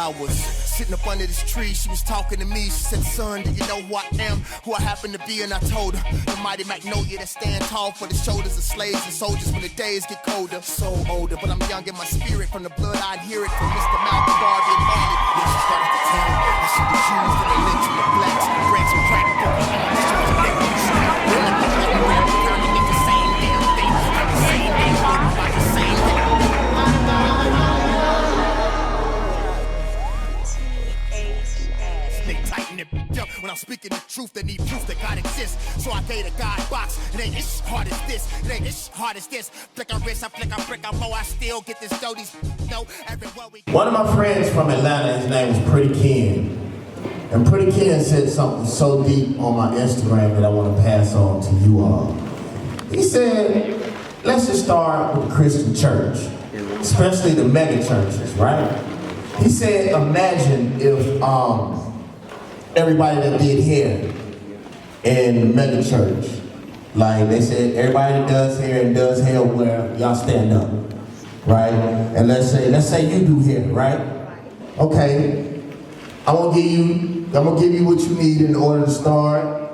I was sitting up under this tree, she was talking to me. She said, son, do you know who I am, who I happen to be? And I told her, the mighty magnolia that stand tall for the shoulders of slaves and soldiers when the days get colder. So older, but I'm young in my spirit. From the blood, I'd hear it from Mr. Malcolm Garvey and Marley. Yeah, she started to tell me that she was used to the lynch and the blacks, breaks and crack for the the same damn thing, the same damn thing, about the same thing. When I'm speaking the truth, they need proof that God exists. So I gave a God box. It ain't as hard as this. It ain't as hard as this. Flick a wrist, I flick a brick, I mow, I still get this dough. These know everywhere we go. One of my friends from Atlanta, his name was Pretty Ken. And Pretty Ken said something so deep on my Instagram that I want to pass on to you all. He said, let's just start with the Christian church, especially the mega churches, right? He said, imagine if everybody that did hair in the mega church, like they said, everybody that does hair and does hair where y'all stand up, right? And let's say you do hair, right? Okay, I'm gonna give you what you need in order to start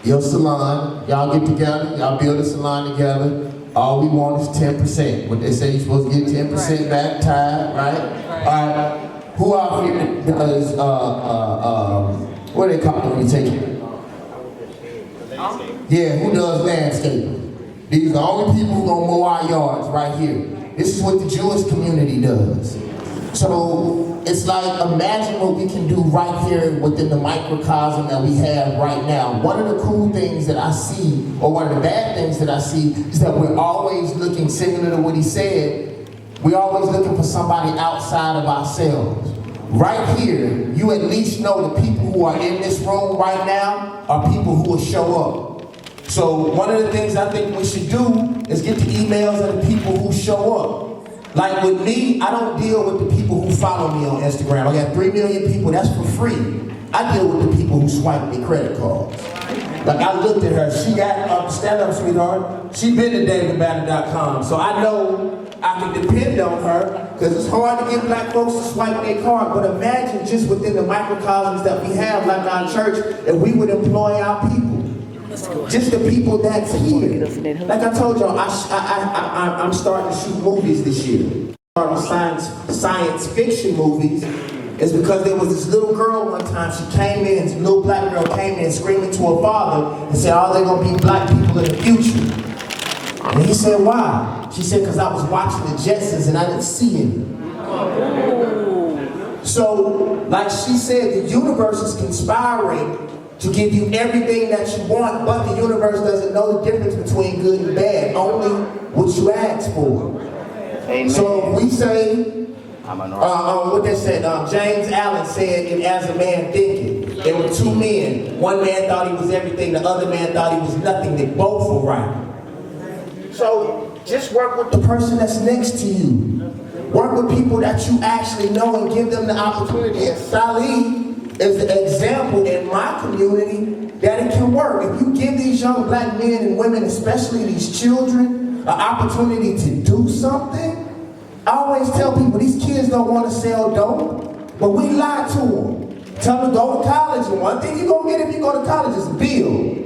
your salon. Y'all get together, y'all build a salon together. All we want is 10%. What they say you're supposed to get 10% back, tied, right? All right. Who out here does what do they call it when you take it? Yeah, who does landscaping? These are the only people who gonna mow our yards right here. This is what the Jewish community does. So it's like, imagine what we can do right here within the microcosm that we have right now. One of the cool things that I see, or one of the bad things that I see, is that we're always looking, similar to what he said, we're always looking for somebody outside of ourselves. Right here, you at least know the people who are in this room right now are people who will show up. So one of the things I think we should do is get the emails of the people who show up. Like with me, I don't deal with the people who follow me on Instagram. I got 3 million people, that's for free. I deal with the people who swipe their credit cards. Like I looked at her, she got, stand up sweetheart, she been to davidbanner.com, so I know I can depend on her, because it's hard to get black folks to swipe their card. But imagine just within the microcosms that we have, like our church, if we would employ our people. Just the people that's here. Like I told y'all, I'm starting to shoot movies this year. Science fiction movies is because there was this little girl one time, she came in, this little black girl came in screaming to her father and said, oh, they're going to be black people in the future. And he said, why? She said, because I was watching the Jetsons and I didn't see him. So, like she said, the universe is conspiring to give you everything that you want, but the universe doesn't know the difference between good and bad, only what you ask for. Amen. So we say, what they said, James Allen said in As a Man Thinketh, there were 2 men. One man thought he was everything, the other man thought he was nothing. They both were right. So just work with the person that's next to you. Work with people that you actually know and give them the opportunity. And Salih is the example in my community that it can work. If you give these young black men and women, especially these children, an opportunity to do something, I always tell people, these kids don't want to sell dope, but we lie to them. Tell them to go to college, and one thing you're going to get if you go to college is a bill.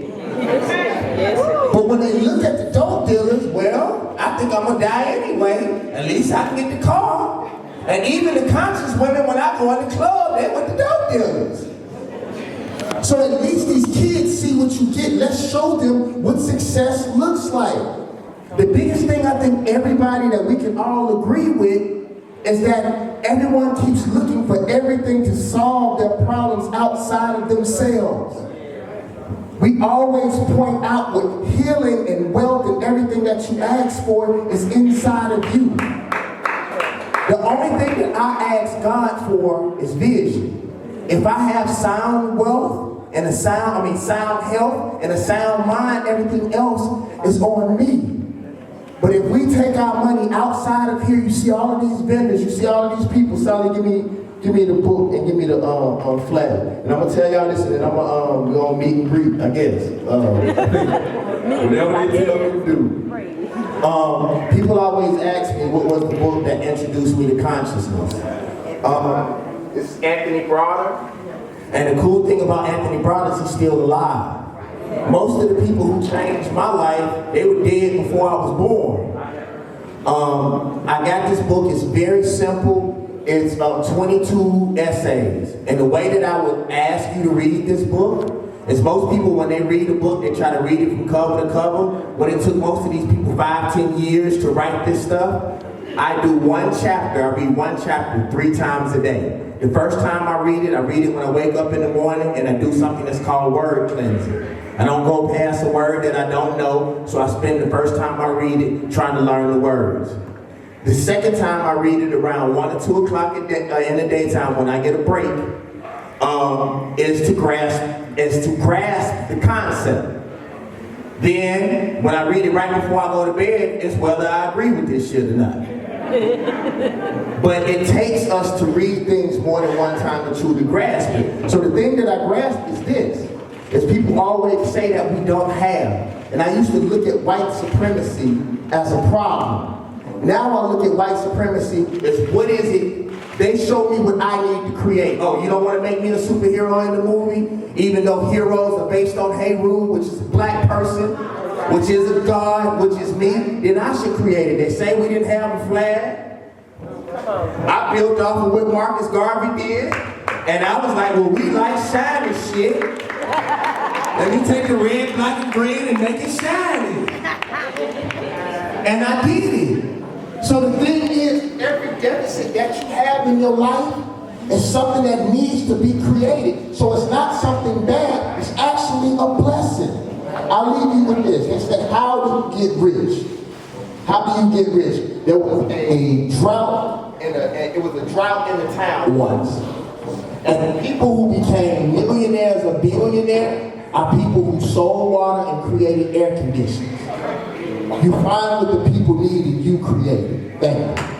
But when they look at the dope dealers, well, I think I'm going to die anyway. At least I can get the car. And even the conscious women, when I go in the club, they're with the dope dealers. So at least these kids see what you get. Let's show them what success looks like. The biggest thing I think everybody that we can all agree with is that everyone keeps looking for everything to solve their problems outside of themselves. We always point out what healing and wealth and everything that you ask for is inside of you. The only thing that I ask God for is vision. If I have sound wealth and sound health and a sound mind, everything else is on me. But if we take our money outside of here, you see all of these vendors, you see all of these people. Sally, give me the book and give me the flag. And I'm gonna tell y'all this, and then we're gonna meet and greet, I guess. Whatever they tell me to do. People always ask me what was the book that introduced me to consciousness. This is Anthony Browder. And the cool thing about Anthony Browder is he's still alive. Most of the people who changed my life, they were dead before I was born. I got this book. It's very simple. It's 22 essays. And the way that I would ask you to read this book is most people, when they read a book, they try to read it from cover to cover. When it took most of these people 5-10 years to write this stuff, I do one chapter. I read one chapter 3 times a day. The first time I read it when I wake up in the morning, and I do something that's called word cleansing. I don't go past a word that I don't know, so I spend the first time I read it trying to learn the words. The second time I read it around 1 or 2 o'clock in the daytime when I get a break, is to grasp the concept. Then, when I read it right before I go to bed, it's whether I agree with this shit or not. But it takes us to read things more than one time to truly grasp it. So the thing that I grasp is this, is people always say that we don't have. And I used to look at white supremacy as a problem. Now I look at white supremacy as what is it? They show me what I need to create. Oh, you don't want to make me a superhero in the movie? Even though heroes are based on Heru, which is a black person, which is a God, which is me, then I should create it. They say we didn't have a flag. I built off of what Marcus Garvey did. And I was like, well, we like shiny shit. Let me take the red, black, and green and make it shiny. And I did it. So the thing is, every deficit that you have in your life is something that needs to be created. So it's not something bad, it's actually a blessing. I'll leave you with this. They said, how do you get rich? How do you get rich? There was a drought, it was a drought in the town once. And the people who became millionaires or billionaires are people who sold water and created air conditioners. You find what the people need and you create it. Thank you.